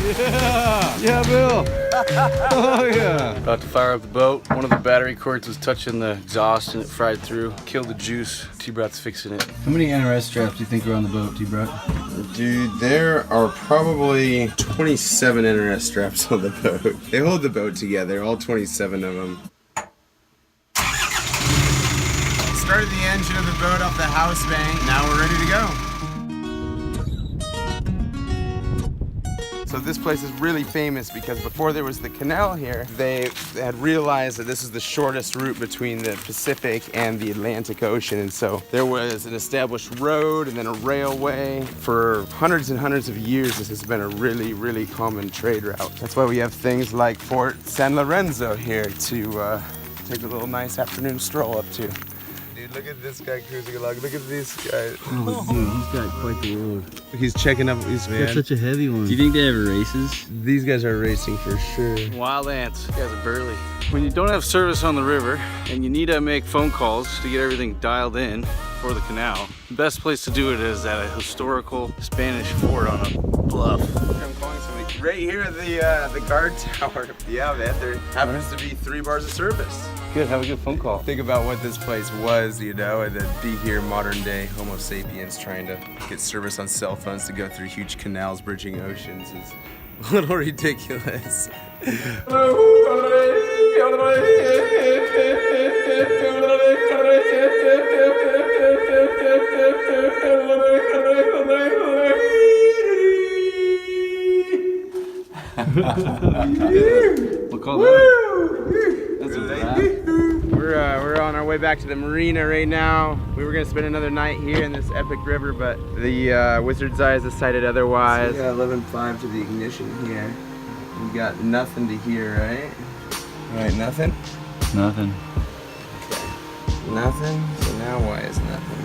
Yeah! Yeah, Bill! Oh, yeah! About to fire up the boat. One of the battery cords was touching the exhaust and it fried through. Killed the juice. T-Brat's fixing it. How many NRS straps do you think are on the boat, T-Brat? Dude, there are probably 27 NRS straps on the boat. They hold the boat together, all 27 of them. Started the engine of the boat off the house bank. Now we're ready to go. So this place is really famous because before there was the canal here, they had realized that this is the shortest route between the Pacific and the Atlantic Ocean. And so there was an established road and then a railway. For hundreds and hundreds of years, this has been a really, really common trade route. That's why we have things like Fort San Lorenzo here to take a little nice afternoon stroll up to. Dude, look at this guy cruising along. Look at these guys. Oh, dude, he's got quite the load. He's checking up his man. That's such a heavy one. Do you think they have races? These guys are racing for sure. Wild ants. These guys are burly. When you don't have service on the river and you need to make phone calls to get everything dialed in for the canal, the best place to do it is at a historical Spanish fort on a bluff. I'm calling somebody right here at the guard tower. Yeah, man, there happens to be 3 bars of service. Good, have a good phone call. Think about what this place was, you know, and then be here modern day Homo sapiens trying to get service on cell phones to go through huge canals bridging oceans is a little ridiculous. We'll call that. That's a wrap. We're on our way back to the marina right now. We were gonna spend another night here in this epic river, but the Wizard's Eye has decided otherwise. So 11.5 to the ignition here. We got nothing to hear, right? Right, nothing? Nothing. Okay. Nothing? So now why is nothing?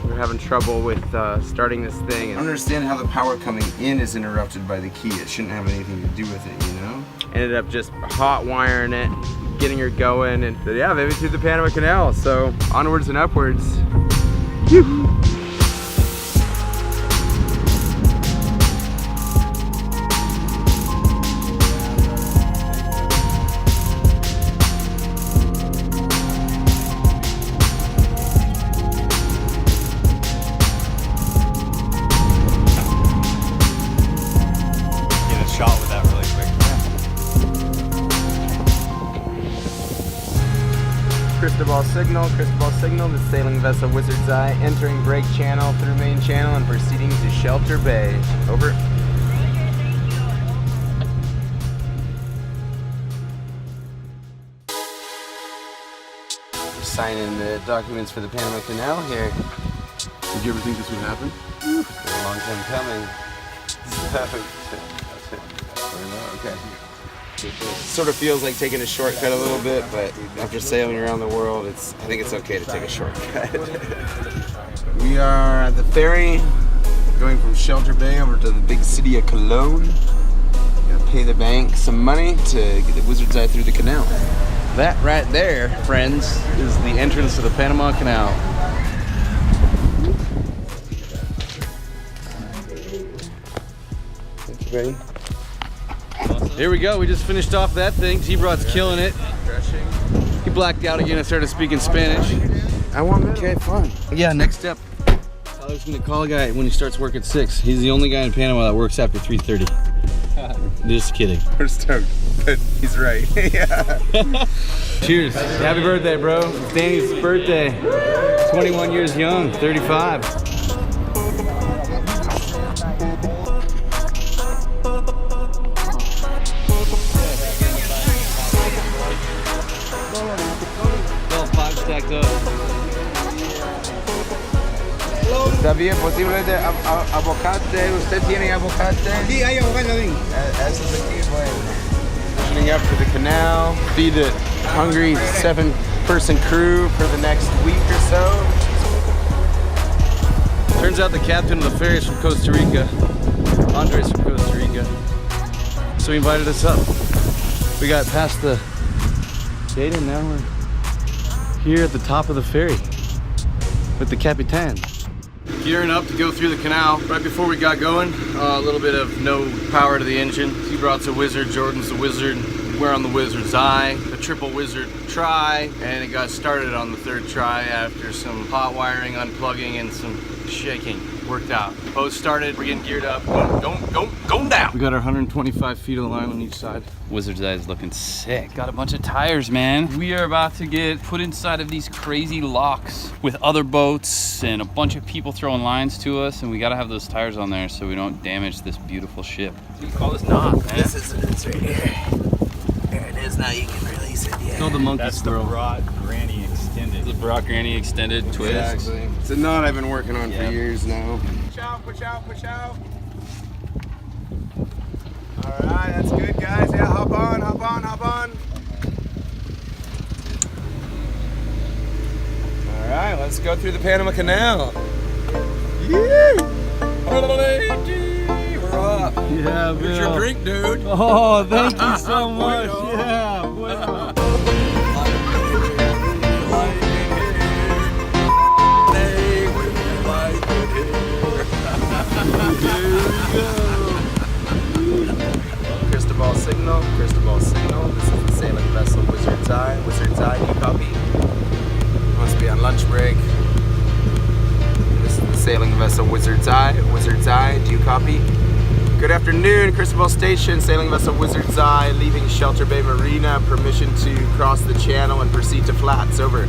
We're having trouble with starting this thing. I don't understand how the power coming in is interrupted by the key. It shouldn't have anything to do with it, you know? Ended up just hot wiring it, getting her going, and yeah, maybe through the Panama Canal. So onwards and upwards. Cristobal signal, the sailing vessel Wizard's Eye entering brake channel through main channel and proceeding to Shelter Bay. Over. We're signing the documents for the Panama Canal here. Did you ever think this would happen? It's been a long time coming. Okay. Sort of feels like taking a shortcut a little bit, but after sailing around the world, I think it's okay to take a shortcut. We are at the ferry, going from Shelter Bay over to the big city of Cologne. Gotta pay the bank some money to get the Wizard's Eye through the canal. That right there, friends, is the entrance to the Panama Canal. Ready? Here we go, we just finished off that thing. T-Brat's killing it. He blacked out again and started speaking Spanish. I want that. Okay, fun. Yeah, next step. Tyler's gonna call a guy when he starts work at 6. He's the only guy in Panama that works after 3:30. Just kidding. We're stoked, but he's right. Yeah. Cheers. Happy birthday, bro. It's Danny's birthday. 21 years young, 35. Stacked up. ¿Está bien posible de aguacate? ¿Usted tiene aguacate? Sí, hay aguacate. Eso es aquí, bueno. Opening up for the canal. Feed the hungry 7-person crew for the next week or so. Turns out the captain of the ferry is from Costa Rica. Andres from Costa Rica. So he invited us up. We got past the gate and now we're here at the top of the ferry with the Capitan. Gearing up to go through the canal. Right before we got going, a little bit of no power to the engine. He brought the Wizard, Jordan's the Wizard. We're on the Wizard's Eye, a triple Wizard try, and it got started on the third try after some hot wiring, unplugging, and some shaking. Worked out. Boat started, we're getting geared up, going down. We got our 125 feet of line on each side. Wizard's Eye is looking sick. Got a bunch of tires, man. We are about to get put inside of these crazy locks with other boats and a bunch of people throwing lines to us, and we gotta have those tires on there so we don't damage this beautiful ship. You call this knot, man. This is it's right here. There it is. Now you can release it. Yeah. It's called the monkey That's squirrel. the broad granny extended. The Brock Granny extended twist. Exactly. It's a knot I've been working on Yeah. for years now. Push out, push out, push out. All right, that's good, guys. Yeah, hop on, hop on, hop on. All right, let's go through the Panama Canal. Yee! We're up. Yeah, Here's your drink, dude. Oh, thank you so much. Yeah, bueno. Cristobal signal, Cristobal signal. This is the sailing vessel Wizard's Eye. Wizard's Eye, do you copy? Must be on lunch break. This is the sailing vessel Wizard's Eye. Wizard's Eye, do you copy? Good afternoon, Cristobal Station, sailing vessel Wizard's Eye, leaving Shelter Bay Marina. Permission to cross the channel and proceed to flats. Over.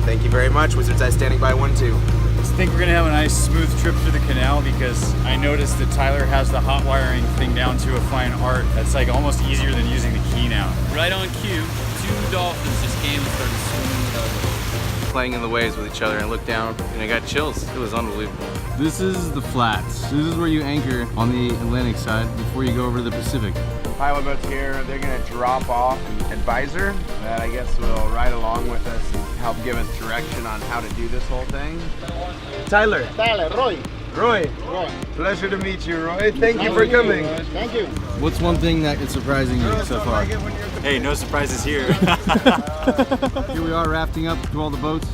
Thank you very much. Wizard's Eye standing by 1-2. I think we're gonna have a nice smooth trip through the canal because I noticed that Tyler has the hot wiring thing down to a fine art. That's like almost easier than using the key now. Right on cue, 2 dolphins just came and started swimming in the Playing in the waves with each other and looked down and I got chills. It was unbelievable. This is the flats. This is where you anchor on the Atlantic side before you go over to the Pacific. Pilot boats here, they're gonna drop off an advisor that I guess will ride along with us and help give us direction on how to do this whole thing. Tyler. Roy. Roy. Pleasure to meet you, Roy. Thank you for coming. Thank you. What's one thing that is surprising you so far? Hey, no surprises here. Here we are rafting up through all the boats.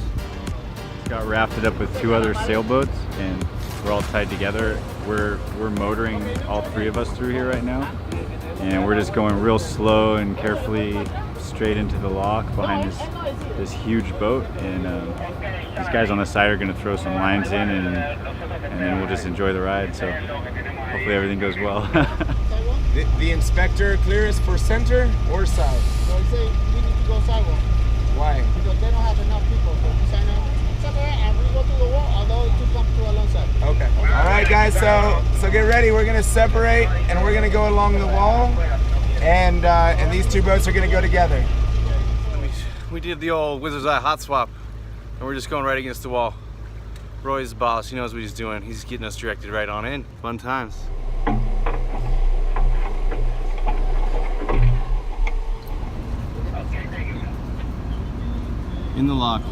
Got rafted up with 2 other sailboats and we're all tied together. We're motoring all 3 of us through here right now. And we're just going real slow and carefully straight into the lock behind this huge boat. And these guys on the side are going to throw some lines in and then we'll just enjoy the ride. So hopefully everything goes well. The inspector clears for center or south? So I say we need to go sidewalk Why? because they don't have enough people. So we sign up separate and we go to the wall, although it could come to alongside. Okay. All right, guys. So get ready. We're gonna separate, and we're gonna go along the wall, and these 2 boats are gonna go together. We did the old Wizard's Eye hot swap and we're just going right against the wall. Roy's the boss. He knows what he's doing. He's getting us directed right on in. Fun times. In the lock.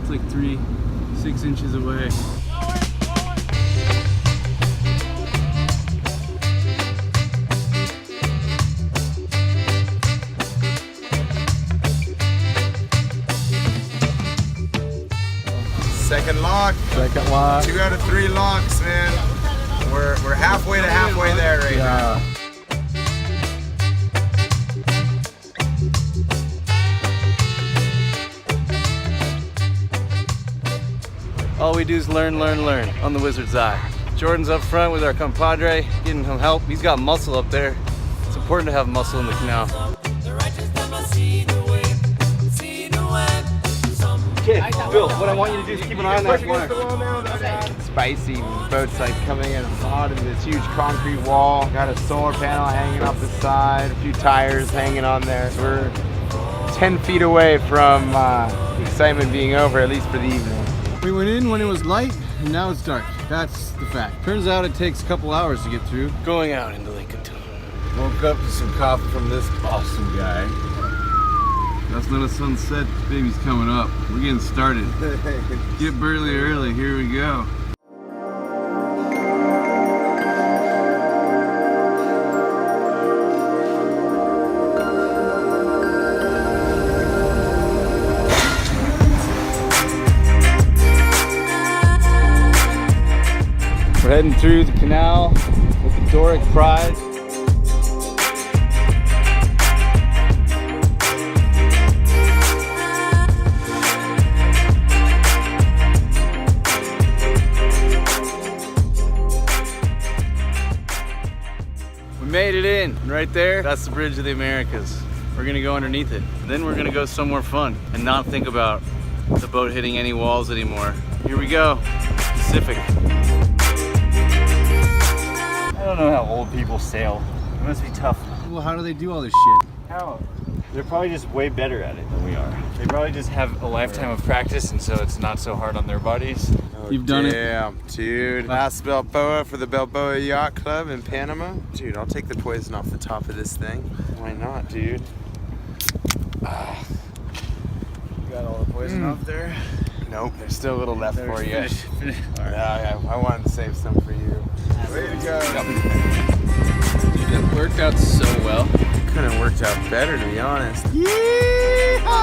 It's like 6 inches away. Second lock. Second lock. 2 out of 3 locks, man. We're halfway to halfway there right now. All we do is learn on the Wizard's Eye. Jordan's up front with our compadre, getting him help. He's got muscle up there. It's important to have muscle in the canal. Okay, Bill, what I want you to do is keep an eye on that corner. Spicy boats like coming in hot into this huge concrete wall. Got a solar panel hanging off the side, a few tires hanging on there. So we're 10 feet away from excitement being over, at least for the evening. We went in when it was light, and now it's dark. That's the fact. Turns out it takes a couple hours to get through. Going out into Lake Gatun. Woke up to some coffee from this awesome guy. That's not a sunset. Baby's coming up. We're getting started. Get burly early. Here we go. We're heading through the canal with the Doric Pride. We made it in, and right there, that's the Bridge of the Americas. We're gonna go underneath it. Then we're gonna go somewhere fun and not think about the boat hitting any walls anymore. Here we go, Pacific. I don't know how old people sail. It must be tough. Well, how do they do all this shit? How? They're probably just way better at it than we are. They probably just have a lifetime of practice, and so it's not so hard on their bodies. You've done it? Damn, dude. Last Balboa for the Balboa Yacht Club in Panama. Dude, I'll take the poison off the top of this thing. Why not, dude? Got all the poison off there? Nope, there's still a little left for you. Finish. Yeah, I wanted to save some for you. Way to go. Dude, it worked out so well. Couldn't have worked out better, to be honest. Yeehaw!